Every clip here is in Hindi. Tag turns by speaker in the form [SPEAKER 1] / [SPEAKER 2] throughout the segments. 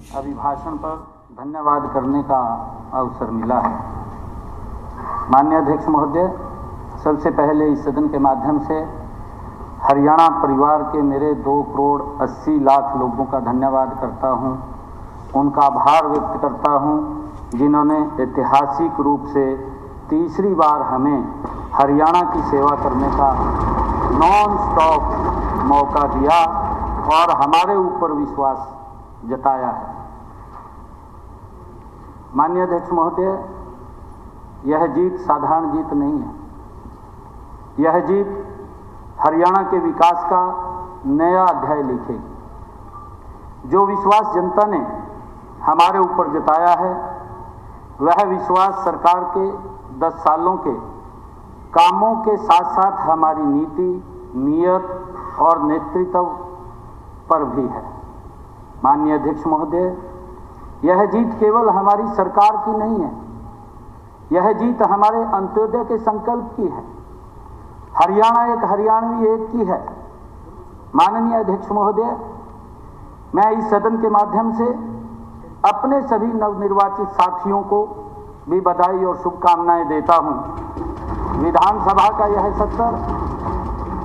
[SPEAKER 1] अभिभाषण पर धन्यवाद करने का अवसर मिला है। माननीय अध्यक्ष महोदय, सबसे पहले इस सदन के माध्यम से हरियाणा परिवार के मेरे 2 करोड़ 80 लाख लोगों का धन्यवाद करता हूं, उनका आभार व्यक्त करता हूं जिन्होंने ऐतिहासिक रूप से तीसरी बार हमें हरियाणा की सेवा करने का नॉन स्टॉप मौका दिया और हमारे ऊपर विश्वास जताया है। माननीय अध्यक्ष महोदय, यह जीत साधारण जीत नहीं है। यह जीत हरियाणा के विकास का नया अध्याय लिखेगी। जो विश्वास जनता ने हमारे ऊपर जताया है, वह विश्वास सरकार के 10 सालों के कामों के साथ साथ हमारी नीति, नीयत और नेतृत्व पर भी है। माननीय अध्यक्ष महोदय, यह जीत केवल हमारी सरकार की नहीं है, यह जीत हमारे अंत्योदय के संकल्प की है। हरियाणा एक हरियाणवी एक की है। माननीय अध्यक्ष महोदय, मैं इस सदन के माध्यम से अपने सभी नवनिर्वाचित साथियों को भी बधाई और शुभकामनाएं देता हूं। विधानसभा का यह सत्र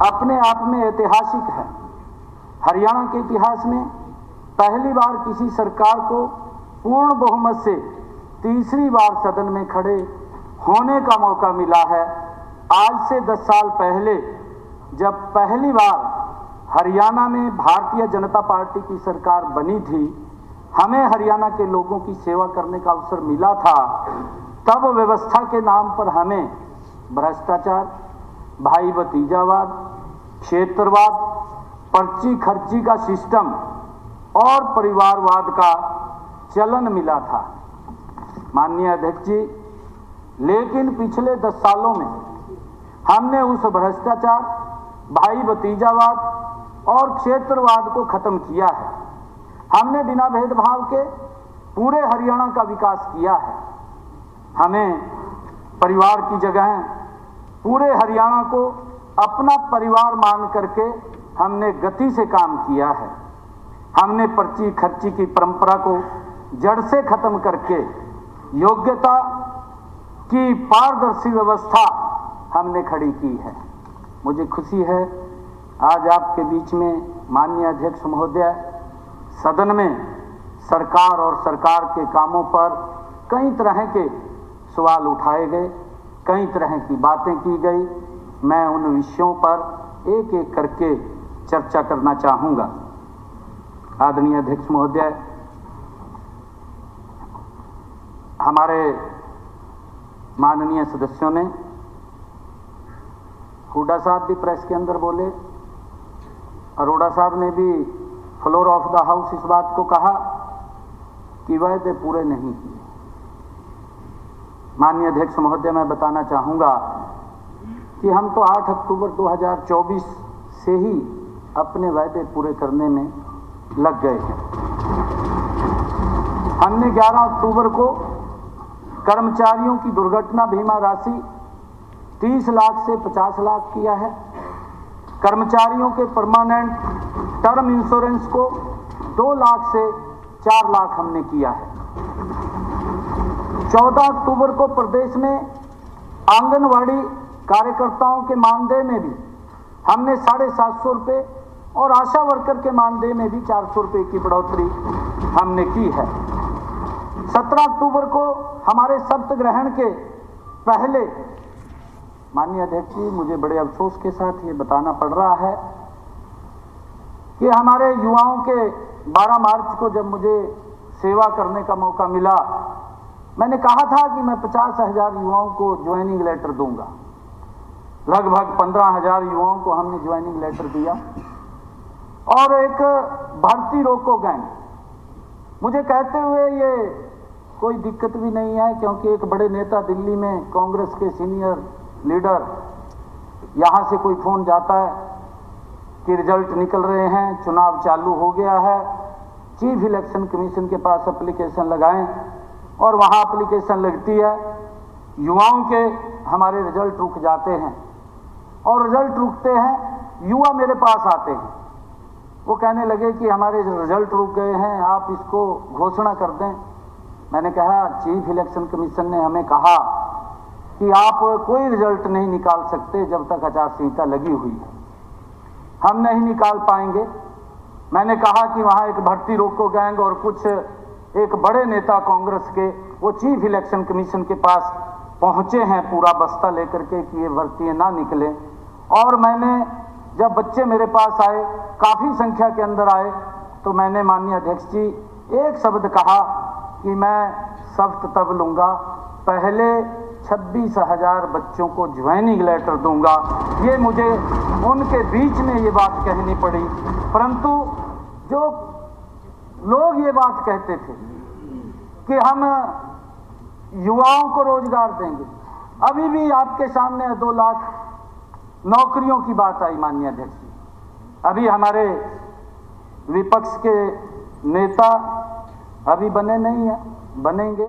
[SPEAKER 1] अपने आप में ऐतिहासिक है। हरियाणा के इतिहास में पहली बार किसी सरकार को पूर्ण बहुमत से तीसरी बार सदन में खड़े होने का मौका मिला है। आज से 10 साल पहले जब पहली बार हरियाणा में भारतीय जनता पार्टी की सरकार बनी थी, हमें हरियाणा के लोगों की सेवा करने का अवसर मिला था। तब व्यवस्था के नाम पर हमें भ्रष्टाचार, भाई भतीजावाद, क्षेत्रवाद, पर्ची खर्ची का सिस्टम और परिवारवाद का चलन मिला था। माननीय अध्यक्ष जी, लेकिन पिछले 10 सालों में हमने उस भ्रष्टाचार, भाई भतीजावाद और क्षेत्रवाद को खत्म किया है। हमने बिना भेदभाव के पूरे हरियाणा का विकास किया है। हमें परिवार की जगह पूरे हरियाणा को अपना परिवार मान करके हमने गति से काम किया है। हमने पर्ची खर्ची की परंपरा को जड़ से खत्म करके योग्यता की पारदर्शी व्यवस्था हमने खड़ी की है। मुझे खुशी है आज आपके बीच में माननीय अध्यक्ष महोदय, सदन में सरकार और सरकार के कामों पर कई तरह के सवाल उठाए गए, कई तरह की बातें की गई। मैं उन विषयों पर एक एक करके चर्चा करना चाहूँगा। आदरणीय अध्यक्ष महोदय, हमारे माननीय सदस्यों ने, हुड्डा साहब भी प्रेस के अंदर बोले, अरोड़ा साहब ने भी फ्लोर ऑफ द हाउस इस बात को कहा कि वायदे पूरे नहीं किए। माननीय अध्यक्ष महोदय, मैं बताना चाहूँगा कि हम तो 8 अक्टूबर 2024 से ही अपने वायदे पूरे करने में लग गए हैं। हमने 11 अक्टूबर को कर्मचारियों की दुर्घटना बीमा राशि 30 लाख से 50 लाख किया है। कर्मचारियों के परमानेंट टर्म इंश्योरेंस को 2 लाख से 4 लाख हमने किया है। 14 अक्टूबर को प्रदेश में आंगनवाड़ी कार्यकर्ताओं के मानदेय में भी हमने 750 रुपये और आशा वर्कर के मानदेय में भी 400 रुपये की बढ़ोतरी हमने की है। 17 अक्टूबर को हमारे शपथ ग्रहण के पहले, माननीय अध्यक्ष जी, मुझे बड़े अफसोस के साथ ये बताना पड़ रहा है कि हमारे युवाओं के 12 मार्च को जब मुझे सेवा करने का मौका मिला, मैंने कहा था कि मैं 50,000 युवाओं को ज्वाइनिंग लेटर दूंगा। लगभग 15,000 युवाओं को हमने ज्वाइनिंग लेटर दिया और एक भर्ती रोको गैंग, मुझे कहते हुए ये कोई दिक्कत भी नहीं है, क्योंकि एक बड़े नेता दिल्ली में कांग्रेस के सीनियर लीडर, यहाँ से कोई फोन जाता है कि रिजल्ट निकल रहे हैं, चुनाव चालू हो गया है, चीफ इलेक्शन कमीशन के पास एप्लीकेशन लगाएं, और वहाँ एप्लीकेशन लगती है, युवाओं के हमारे रिजल्ट रुक जाते हैं और रिजल्ट रुकते हैं, युवा मेरे पास आते हैं वो कहने लगे कि हमारे रिजल्ट रुक गए हैं, आप इसको घोषणा कर दें। मैंने कहा चीफ इलेक्शन कमीशन ने हमें कहा कि आप कोई रिजल्ट नहीं निकाल सकते जब तक आचार संहिता लगी हुई है, हम नहीं निकाल पाएंगे। मैंने कहा कि वहाँ एक भर्ती रोको गैंग और कुछ एक बड़े नेता कांग्रेस के वो चीफ इलेक्शन कमीशन के पास पहुँचे हैं पूरा बस्ता लेकर के कि ये भर्तियाँ ना निकले। और मैंने जब बच्चे मेरे पास आए, काफ़ी संख्या के अंदर आए, तो मैंने माननीय अध्यक्ष जी एक शब्द कहा कि मैं सख्त तब लूँगा, पहले 26,000 बच्चों को ज्वाइनिंग लेटर दूंगा। ये मुझे उनके बीच में ये बात कहनी पड़ी, परंतु जो लोग ये बात कहते थे कि हम युवाओं को रोजगार देंगे, अभी भी आपके सामने 2 लाख नौकरियों की बात आई माननीय अध्यक्ष जी। अभी हमारे विपक्ष के नेता अभी बने नहीं हैं, बनेंगे।